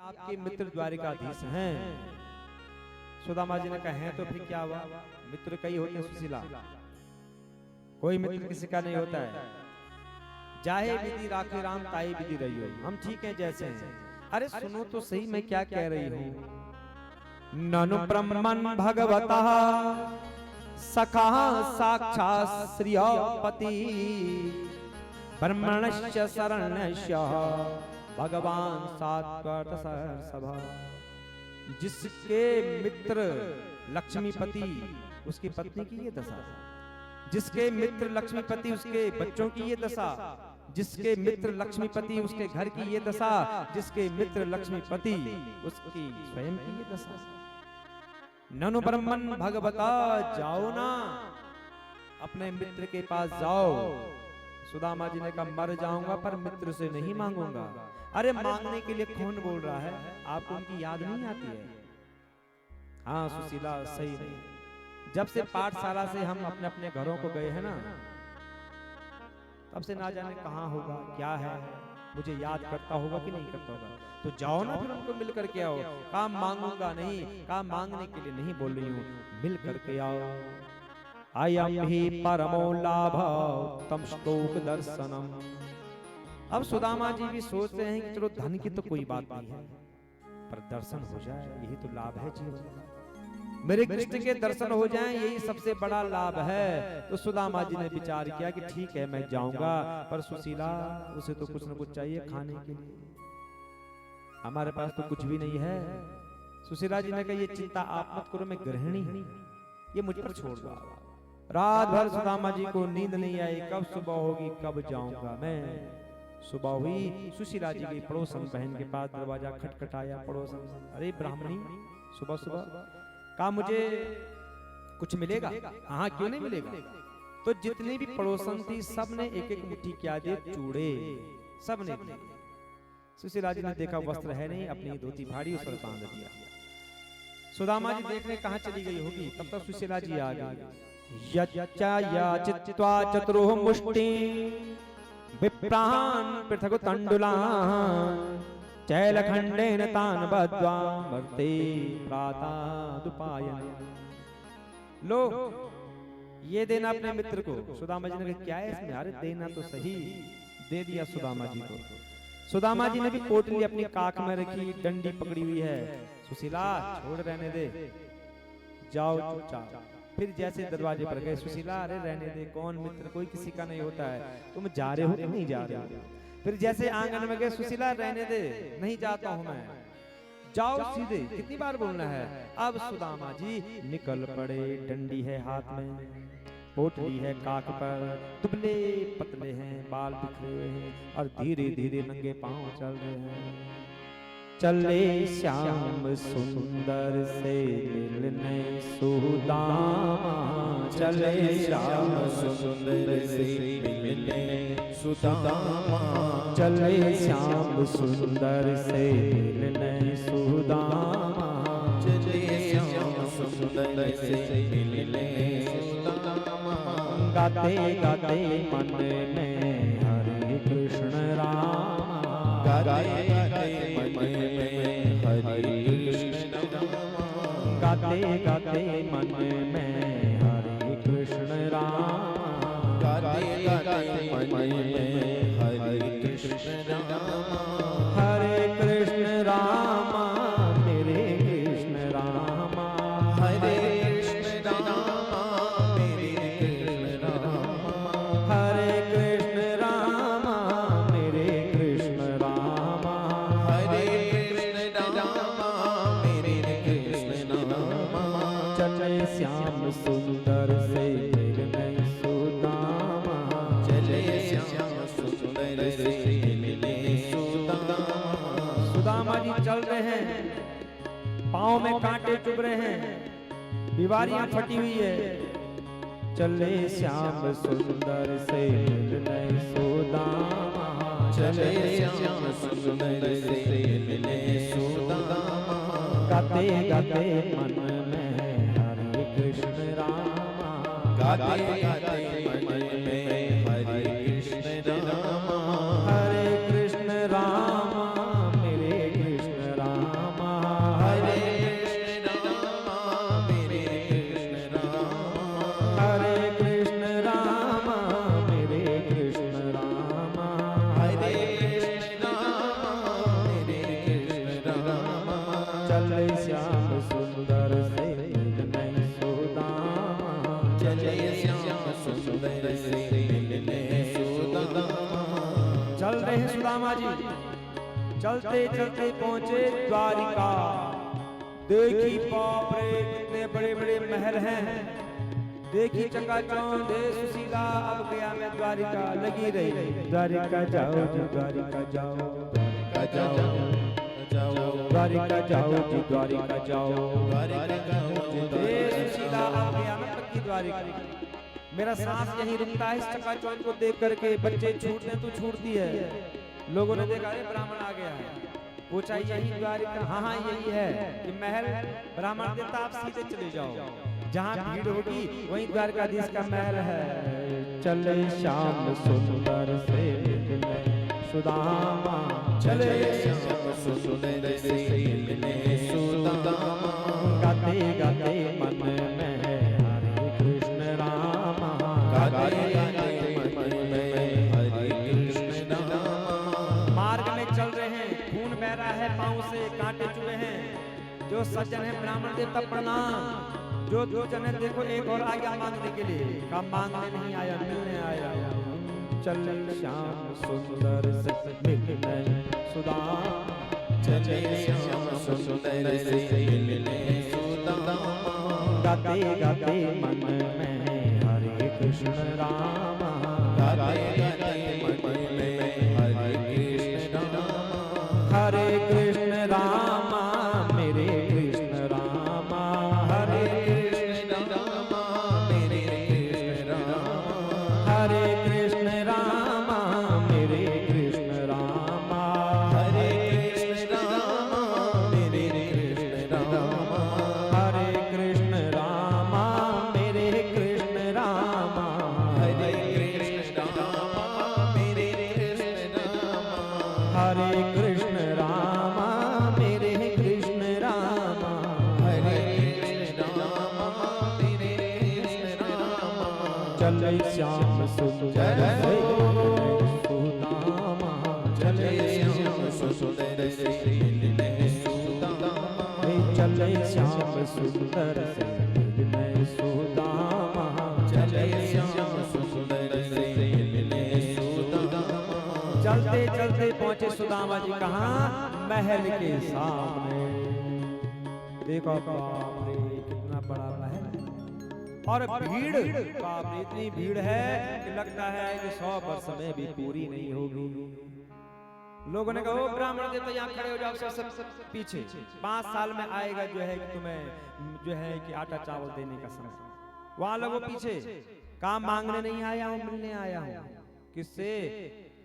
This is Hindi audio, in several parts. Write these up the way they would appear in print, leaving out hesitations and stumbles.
आपके मित्र द्वारिकाधीश हैं। सुदामा जी ने कहा है तो फिर क्या हुआ, मित्र कई होते हैं सुशीला, कोई मित्र किसी का नहीं होता है। जाहे विधि राखे राम ताई विधि रही हो, हम ठीक हैं जैसे हैं। अरे सुनो तो सही मैं क्या कह रही हूँ। ननु ब्रह्मन् भगवता सखा साक्षात् श्रियपति ब्रह्मणश्च शरणश्च भगवान सात्वत सभा। जिसके मित्र लक्ष्मीपति उसकी पत्नी की ये दशा, जिसके मित्र लक्ष्मीपति उसके बच्चों की ये दशा, जिसके मित्र लक्ष्मीपति उसके घर की ये दशा, जिसके मित्र लक्ष्मीपति उसकी स्वयं की ये दशा। ननु ब्रह्मन् भगवता, जाओ ना अपने मित्र के पास जाओ। सुदामा जी ने कहा मर जाऊंगा पर मित्र से नहीं मांगूंगा। अरे मांगने के लिए कौन बोल रहा है, आपको उनकी याद नहीं आती है? हाँ सुशीला सही नहीं। जब से पाठशाला से हम अपने अपने घरों को गए हैं ना, तब से ना जाने कहाँ होगा क्या है, मुझे याद करता होगा कि नहीं करता होगा। तो जाओ ना फिर उनको मिल करके आओ। काम मांगूंगा नहीं, काम मांगने के लिए नहीं बोल रही हूँ, मिल करके आओ। आयम ही परमो लाभ तम श्लोक दर्शनम। अब सुदामा जी भी सोचते हैं कि चलो धन की तो कोई बात नहीं है, पर दर्शन हो जाए यही तो लाभ है जीवन का। मेरे कृष्ण के दर्शन हो जाएं यही सबसे बड़ा लाभ है। तो सुदामा जी ने विचार किया कि ठीक है मैं जाऊंगा, पर सुशीला उसे तो कुछ न कुछ चाहिए खाने के लिए, हमारे पास तो कुछ भी नहीं है। सुशीला जी ने कहा ये चिंता आप मत करो, मैं गृहिणी हूं, ये मुझ पर छोड़ दो। रात भर सुदामा जी को नींद नहीं आई, कब सुबह होगी कब जाऊंगा मैं। सुबह हुई, सुशीला जी की पड़ोसन बहन के पास दरवाजा खटखटाया। पड़ोसन, अरे ब्राह्मणी सुबह सुबह कहा मुझे कुछ मिलेगा? हाँ क्यों नहीं मिलेगा। तो जितनी भी पड़ोसन थी सब ने एक एक मुट्ठी क्या दिए, चूड़े सब ने दिए। सुशीला जी ने देखा वस्त्र है नहीं, अपनी धोती फाड़ी उस पर बांध दिया। सुदामा जी देखने कहाँ चली गई होगी, तब तक सुशीला जी आ गई। याचित्वा चतुर्ः मुष्टि विप्रान् पृथक तंडुलान् चैलखंडेन तान् बद्ध्वा वर्ते प्रातादुपायन। लो ये देना अपने मित्र को। सुदामा जी ने कहा क्या है इसमें? अरे देना तो सही। दे दिया सुदामा जी को। सुदामा जी ने भी पोटली अपनी काख में रखी, डंडी पकड़ी हुई है। सुशीला छोड़ रहने दे, जाओ चुपचाप। फिर जैसे दरवाजे पर गए, सुशीला अरे रहने दे, कौन मित्र कोई किसी का नहीं होता है, तुम जा रहे हो कि नहीं जा रहे हो? फिर जैसे आंगन में गए, सुशीला रहने दे, नहीं जाता हूं मैं, जाओ सीधे। कितनी बार बोलना है? अब सुदामा जी निकल पड़े, डंडी है हाथ में, पोटली है काख पर, दुबले पतले हैं, बाल बिखरे हुए हैं और धीरे धीरे नंगे पांव चल रहे हैं। चले श्याम सुंदर से मिलने सुदामा, चले श्याम सुंदर से मिलने सुदामा, चले श्याम सुंदर से मिलने सुदामा, चले श्याम सुंदर से मिलने सुदामा। गाते गाते मन में हरे कृष्ण राम, गाते गाते मन में हरे कृष्ण राम, गाते गाते मन में हरे कृष्ण राम, गाते गाते मन में हरे कृष्ण राम। हरे कृष्ण राम मेरे कृष्ण राम, हरे कृष्ण राम मेरे कृष्ण राम, हरे कृष्ण राम मेरे कृष्ण राम, हरे कृष्ण राम मेरे कृष्ण राम। चले श्याम सुंदर से मिलने सुदामा, चले श्याम सुंदर से मिलने सुदामा। सुदामा जी चल रहे हैं, पाँव में कांटे चुभ रहे हैं, बीमारियां फटी हुई है। चले श्याम सुंदर से मिलने सुदामा, चले श्याम सुंदर से मिलने सुदामा। गाते गाते मन में हरे कृष्ण राम, गाते गाते मन में हरे कृष्ण राम, हरे कृष्ण राम मेरे कृष्ण राम, चलते चलते पहुंचे द्वारिका। देखी बाप रे कितने बड़े बड़े महल हैं, देखी चकाचौंध सुशीला। अब गया मैं द्वारिका, लगी रही द्वारिका जाओ जी द्वारिका जाओ, द्वारिका जाओ द्वारिका जाओ जी द्वारिका जाओ, सुशीला। अब गया मैं पक्की द्वारिका। मेरा सांस यहीं रुकता है इस चकाचौंध को देख करके। बच्चे छूटने तो छूटती है। लोगों ने देखा अरे ब्राह्मण आ गया है, पूछा यही द्वारिका? हाँ हाँ यही है कि महल। ब्राह्मण देता आप सीधे चले जाओ, जहाँ भीड़ होगी वहीं द्वारकाधीश का महल है। चले श्याम सुंदर से सुदामा, चले श्याम सुंदर से सुदामा। गाते गाते मन में हरे कृष्ण रामा, गाते गाते मन में हरे कृष्ण रामा। मार्ग में चल रहे हैं, खून बह रहा है पांव से, कांटे चुभे हैं। जो सज्जन है ब्राह्मण देवता प्रणाम। जो दो जने देखो एक और आ गया मांगने के लिए, कम मांगने नहीं आया मिलने आया। चले श्याम सुंदर से मिलने सुदामा, चले श्याम सुंदर से मिलने सुदामा। गाते गाते मन में हरे कृष्ण रामा, गाते गाते मन में हरे कृष्ण रामा। हरे कृष्ण रामा मेरे कृष्ण रामा, हरे कृष्ण रामा मेरे कृष्ण रामा। हरे कृष्ण रामा मेरे कृष्ण रामा, हरे कृष्ण रामा मेरे कृष्ण रामा। हरे कृष्ण रामा मेरे कृष्ण रामा, हरे कृष्ण रामा मेरे कृष्ण रामा। हरे कृष्ण रामा मेरे कृष्ण रामा, हरे कृष्ण रामा मेरे कृष्ण रामा। चले श्याम सुंदर से सुदामा, चले श्याम सुंदर से मिलने सुदामा। चले श्याम सुंदर से मिलने सुदामा, चले श्याम सुंदर से मिलने सुदामा। चलते चलते पहुंचे सुदामा जी कहाँ? महल के सामने। देखो बाप रे कितना बड़ा महल है, और भीड़ बाप रे इतनी भीड़ है कि लगता है कि 100 वर्ष में भी पूरी नहीं होगी। लोगों ने कहा ब्राह्मण देवता यहाँ खड़े हो जाओ, सब पीछे। 5 साल में आएगा जो है कि तुम्हें जो है कि आटा चावल देने का समय। वहां लोगों पीछे, काम मांगने नहीं आया हूँ, मिलने आया हूँ। किससे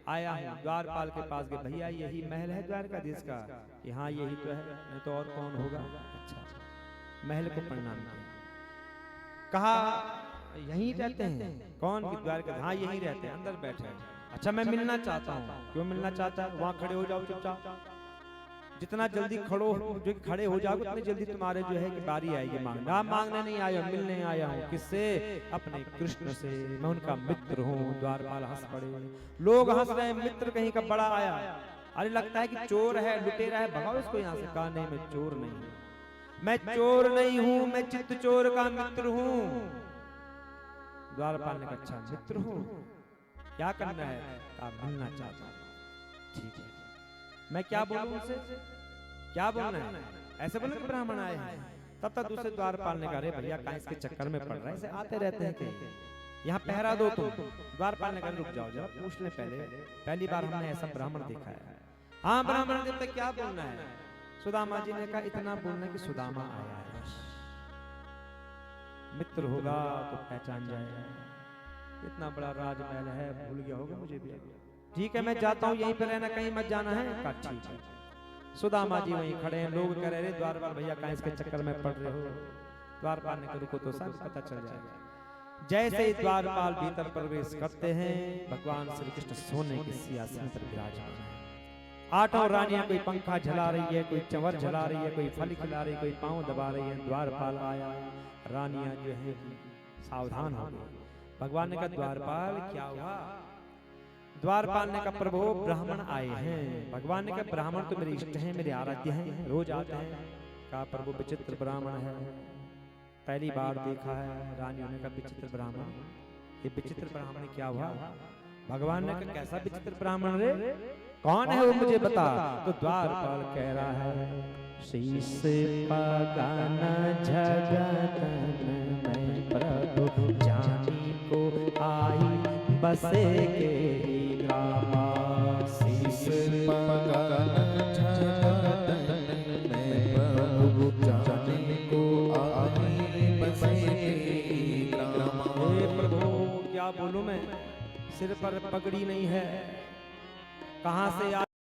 आया हूँ? द्वारपाल के पास गए, भैया यही महल है द्वारकाधीश का? कि हाँ यही तो है, नहीं तो और कौन होगा। अच्छा, महल को प्रणाम किया, कहा यहीं रहते हैं? कौन? कि द्वारका? हाँ यहीं रहते हैं, अंदर बैठे हैं। अच्छा मैं मिलना चाहता हूँ। क्यों मिलना चाहता है? वहाँ खड़े हो जाओ चुपचाप। जितना जल्दी खड़े हो जाओगे उतनी जल्दी तुम्हारे जो है कि बारी आएगी मांगने। आप मांगने नहीं आया, मिलने आया हूँ। किससे? अपने कृष्ण से, मैं उनका मित्र हूँ। द्वारपाल हंस पड़े, लोग हंस रहे हैं, मित्र कहीं का बड़ा आया। अरे लगता है कि चोर है, लुटेरा है, भगाओ इसको यहाँ से। कहा नहीं मैं चोर नहीं हूँ, मैं चोर नहीं हूँ, मैं चित्त चोर का मित्र हूँ। द्वारपाल ने कहा अच्छा मित्र हूँ, क्या करना है? कहा मिलना चाहता हूँ। ठीक है, मैं क्या बोलूं उनसे? क्या बोलना है? ऐसे बोले कि ब्राह्मण आए हैं। तब तक दूसरे द्वारपाल ने कहा अरे भैया कहाँ इसके चक्कर में पड़ रहा है, ऐसे आते रहते हैं कहीं, यहाँ पहरा दो तुम। द्वारपाल ने कहा रुक जाओ जरा, पूछ ले पहली बार हमने ऐसा ब्राह्मण देखा है। हाँ ब्राह्मण देवता क्या बोलना है? सुदामा जी ने कहा इतना बोलना कि सुदामा आया है, मित्र होगा तो पहचान जाएगा। इतना बड़ा राजमहल है, भूल गया होगा मुझे भी। ठीक है मैं जाता हूँ, यहीं पे रहना, कहीं मत जाना है। कहा ठीक है। सुदामा जी वहीं खड़े हैं, लोग कह रहे द्वारपाल भैया कहाँ इसके चक्कर में पड़ रहे हो? द्वारपाल ने कहा रुको तो सब पता चल जाएगा। जैसे ही द्वारपाल भीतर प्रवेश करते हैं, भगवान श्री कृष्ण सोने के सिंहासन पर विराजमान हैं। 8 रानियां, कोई पंखा झला रही है, कोई चंवर झला रही है, कोई फल खिला रही है, कोई पांव दबा रही है। द्वारपाल आया, रानियां जो है सावधान हो गई। भगवान ने कहा द्वारपाल क्या हुआ? द्वारपाल ने कहा प्रभु ब्राह्मण आए हैं। भगवान ने कहा ब्राह्मण तो मेरे इष्ट हैं, मेरे आराध्य हैं, रोज आते हैं। कहा प्रभु विचित्र ब्राह्मण है, पहली बार देखा है। रानियों ने कहा विचित्र ब्राह्मण, ये विचित्र ब्राह्मण क्या हुआ? भगवान ने कहा कैसा विचित्र ब्राह्मण रे? कौन है वो मुझे बता। तो द्वारपाल कह रहा है शीश पगान जगतन में प्रभु जानी को आई बसे के ग्रामा। शीश पगान जगतन में प्रभु जानी को आई बसे के ग्रामा। हे प्रभु क्या बोलूं मैं, सिर पर पगड़ी नहीं है, कहां से